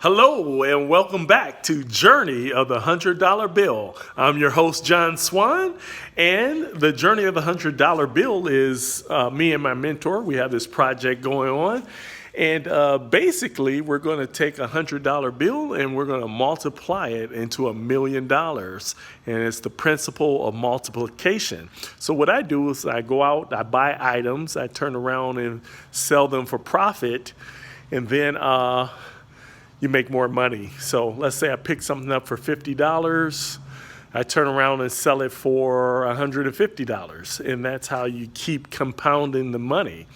Hello and welcome back to Journey of the $100 Bill. I'm your host, John Swan, and the Journey of the $100 Bill is me and my mentor. We have this project going on, and basically we're going to take a $100 bill and we're going to multiply it into $1 million, and it's the principle of multiplication. So what I do is I go out, I buy items, I turn around and sell them for profit, and then you make more money. So let's say I pick something up for $50. I turn around and sell it for $150. And that's how you keep compounding the money.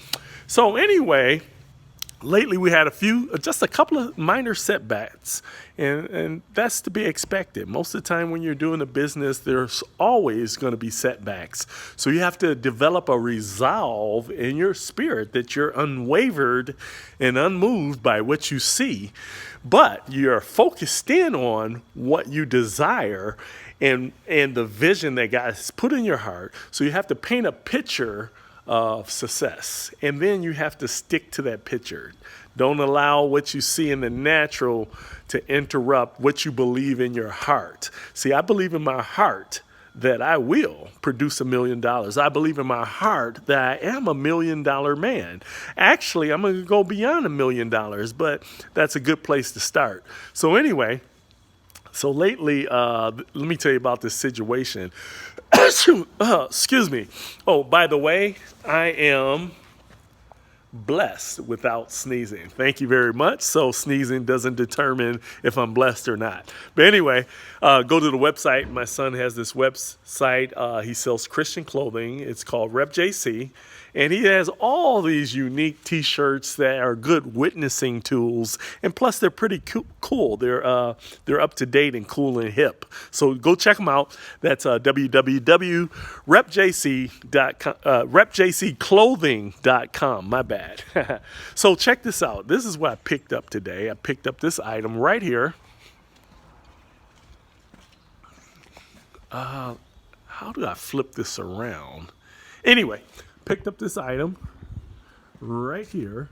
So anyway, lately we had just a couple of minor setbacks, and that's to be expected. Most of the time when you're doing a business, there's always going to be setbacks. So you have to develop a resolve in your spirit that you're unwavered and unmoved by what you see, but you're focused in on what you desire and the vision that God has put in your heart. So you have to paint a picture of success, and then you have to stick to that picture. Don't allow what you see in the natural to interrupt what you believe in your heart. See, I believe in my heart that I will produce $1 million. I believe in my heart that I am $1 million man. Actually, I'm going to go beyond $1 million, but that's a good place to start. So anyway, so lately, let me tell you about this situation. Excuse me. Oh, by the way, I am blessed without sneezing. Thank you very much. So sneezing doesn't determine if I'm blessed or not. But anyway, go to the website. My son has this website. He sells Christian clothing. It's called Rep JC. And he has all these unique t-shirts that are good witnessing tools. And plus, they're pretty cool. They're up to date and cool and hip. So go check them out. That's www.repjcclothing.com. My bad. So check this out. This is what I picked up today. I picked up this item right here. How do I flip this around? Anyway, picked up this item right here,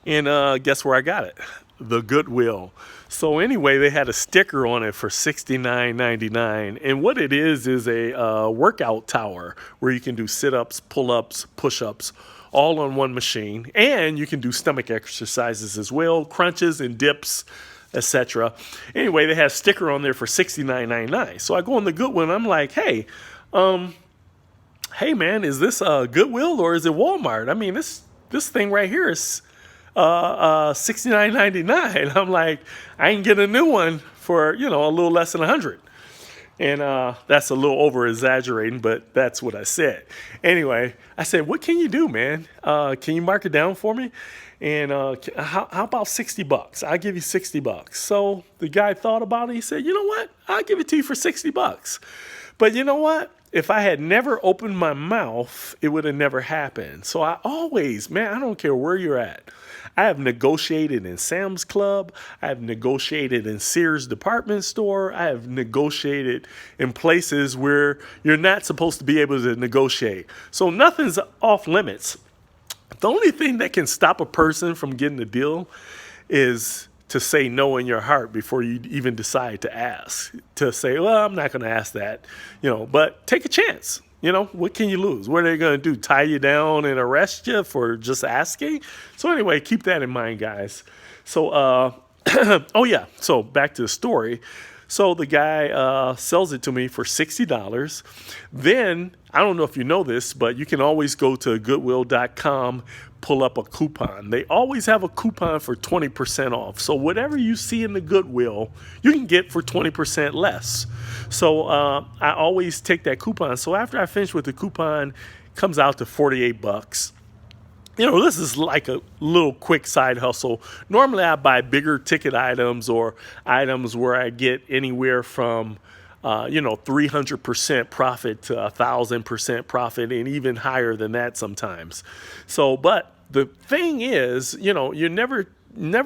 and guess where I got it? The Goodwill. So anyway, they had a sticker on it for $69.99, and what it is a workout tower where you can do sit-ups, pull-ups, push-ups, all on one machine, and you can do stomach exercises as well, crunches and dips, etc. Anyway, they had a sticker on there for $69.99. So I go on the Goodwill and I'm like, hey man, is this Goodwill or is it Walmart? I mean, this thing right here is $69.99. I'm like, I can get a new one for a little less than $100. And that's a little over exaggerating, but that's what I said. Anyway, I said, what can you do, man? Can you mark it down for me? And how about $60? I'll give you $60. So the guy thought about it. He said, you know what? I'll give it to you for $60. But you know what? If I had never opened my mouth, it would have never happened. So I always, man, I don't care where you're at. I have negotiated in Sam's Club. I have negotiated in Sears department store. I have negotiated in places where you're not supposed to be able to negotiate. So nothing's off limits. The only thing that can stop a person from getting a deal is to say no in your heart before you even decide to ask. To say, well, I'm not going to ask that, but take a chance. What can you lose? What are they going to do? Tie you down and arrest you for just asking? So anyway, keep that in mind, guys. So, oh yeah. So back to the story. So the guy sells it to me for $60. Then, I don't know if you know this, but you can always go to goodwill.com, pull up a coupon. They always have a coupon for 20% off. So whatever you see in the Goodwill, you can get for 20% less. So I always take that coupon. So after I finish with the coupon, it comes out to $48. This is like a little quick side hustle. Normally I buy bigger ticket items or items where I get anywhere from 300% profit to 1,000% profit, and even higher than that sometimes. So, but the thing is, you never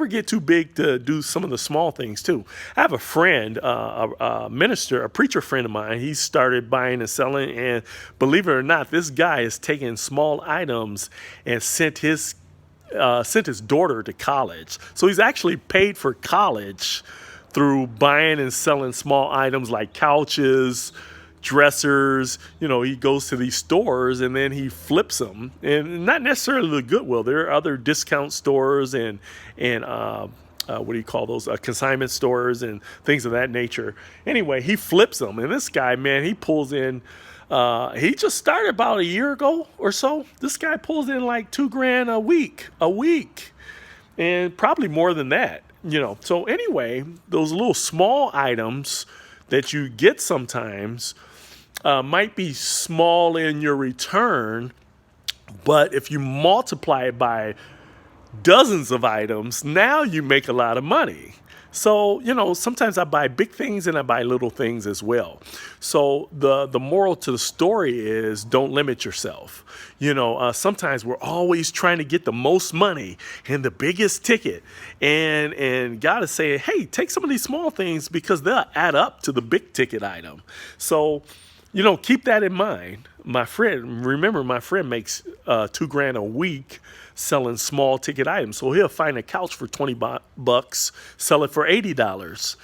get too big to do some of the small things too. I have a friend, a minister, a preacher friend of mine. He started buying and selling, and believe it or not, this guy is taking small items and sent his sent his daughter to college. So he's actually paid for college through buying and selling small items like couches, dressers. He goes to these stores and then he flips them, and not necessarily the Goodwill. There are other discount stores and what do you call those? Consignment stores and things of that nature. Anyway, he flips them, and this guy, man, he pulls in. He just started about a year ago or so. This guy pulls in like $2,000 a week, and probably more than that. So anyway, those little small items that you get sometimes might be small in your return, but if you multiply it by dozens of items, now you make a lot of money. So, sometimes I buy big things and I buy little things as well. So the moral to the story is don't limit yourself. Sometimes we're always trying to get the most money and the biggest ticket. And God is saying, hey, take some of these small things because they'll add up to the big ticket item. So, keep that in mind. My friend makes $2,000 a week selling small ticket items. So he'll find a couch for $20, sell it for $80.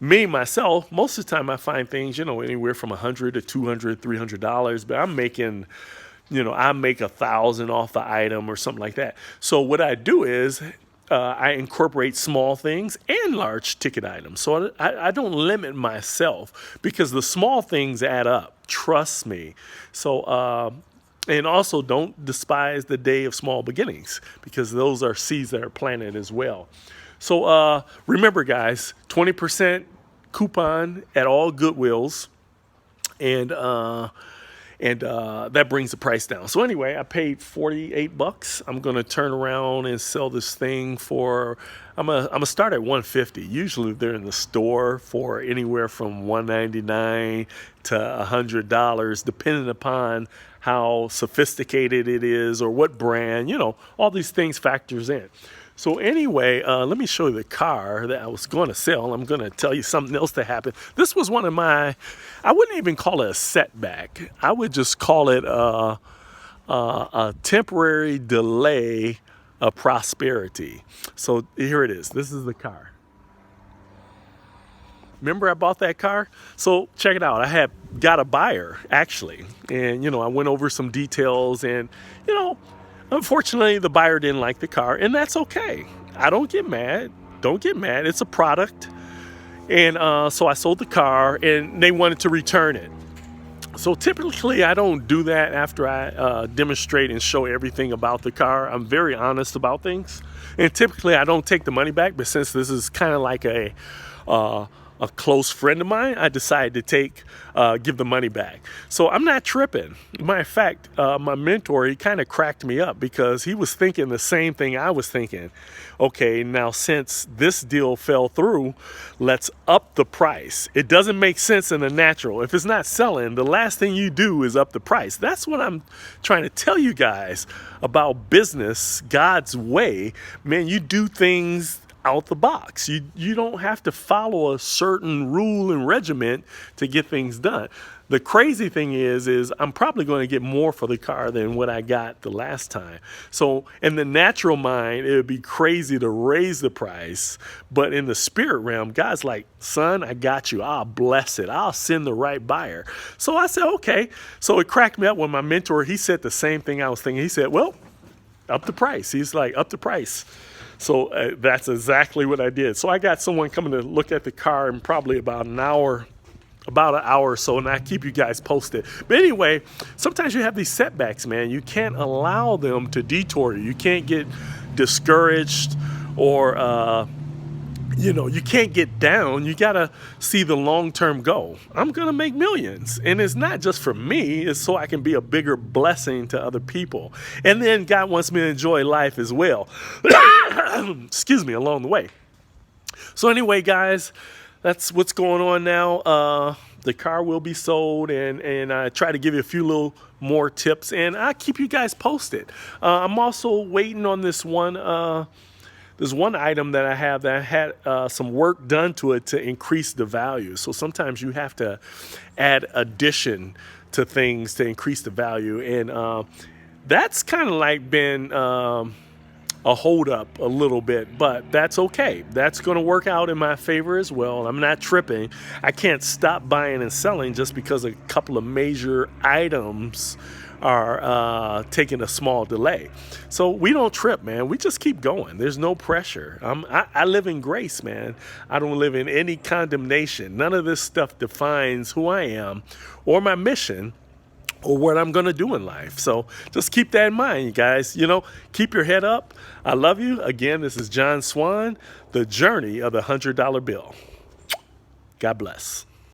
Me, myself, most of the time I find things, anywhere from $100 to $200, $300, but I'm making, I make $1,000 off the item or something like that. So what I do is I incorporate small things and large ticket items. So I don't limit myself because the small things add up. Trust me. So, and also don't despise the day of small beginnings because those are seeds that are planted as well. So remember, guys, 20% coupon at all Goodwills, and that brings the price down. So anyway, I paid $48. I'm gonna turn around and sell this thing for. I'm gonna start at $150. Usually they're in the store for anywhere from $199 to $100, depending upon how sophisticated it is or what brand. All these things factors in. So anyway, let me show you the car that I was going to sell. I'm going to tell you something else that happened. This was one of my, I wouldn't even call it a setback. I would just call it a temporary delay of prosperity. So here it is. This is the car. Remember I bought that car? So check it out. I had got a buyer, actually. And, I went over some details and, unfortunately, the buyer didn't like the car, and that's okay. I don't get mad. Don't get mad. It's a product. And so I sold the car, and they wanted to return it. So typically, I don't do that after I demonstrate and show everything about the car. I'm very honest about things. And typically, I don't take the money back, but since this is kind of like a close friend of mine, I decided to give the money back. So I'm not tripping. Matter of fact, my mentor, he kind of cracked me up because he was thinking the same thing I was thinking. Okay, now since this deal fell through, let's up the price. It doesn't make sense in the natural. If it's not selling, the last thing you do is up the price. That's what I'm trying to tell you guys about business, God's way. Man, you do things out the box. You don't have to follow a certain rule and regiment to get things done. The crazy thing is I'm probably going to get more for the car than what I got the last time. So in the natural mind, it would be crazy to raise the price. But in the spirit realm, God's like, son, I got you. I'll bless it. I'll send the right buyer. So I said, okay. So it cracked me up when my mentor, he said the same thing I was thinking. He said, well, up the price. He's like, up the price. So that's exactly what I did. So I got someone coming to look at the car in probably about an hour or so, and I keep you guys posted. But anyway, sometimes you have these setbacks, man. You can't allow them to detour you. You can't get discouraged or, you can't get down. You got to see the long-term goal. I'm going to make millions. And it's not just for me. It's so I can be a bigger blessing to other people. And then God wants me to enjoy life as well. Excuse me, along the way. So anyway, guys, that's what's going on now. The car will be sold, and I try to give you a few little more tips, and I keep you guys posted. I'm also waiting on this one item that I have that had some work done to it to increase the value. So sometimes you have to add addition to things to increase the value, and that's kind of like been a hold up a little bit, but that's okay. That's going to work out in my favor as well. I'm not tripping. I can't stop buying and selling just because a couple of major items are taking a small delay. So we don't trip, man. We just keep going. There's no pressure. I live in grace, man. I don't live in any condemnation. None of this stuff defines who I am or my mission or what I'm going to do in life. So just keep that in mind, you guys. Keep your head up. I love you. Again, this is John Swan, the journey of the $100 bill. God bless.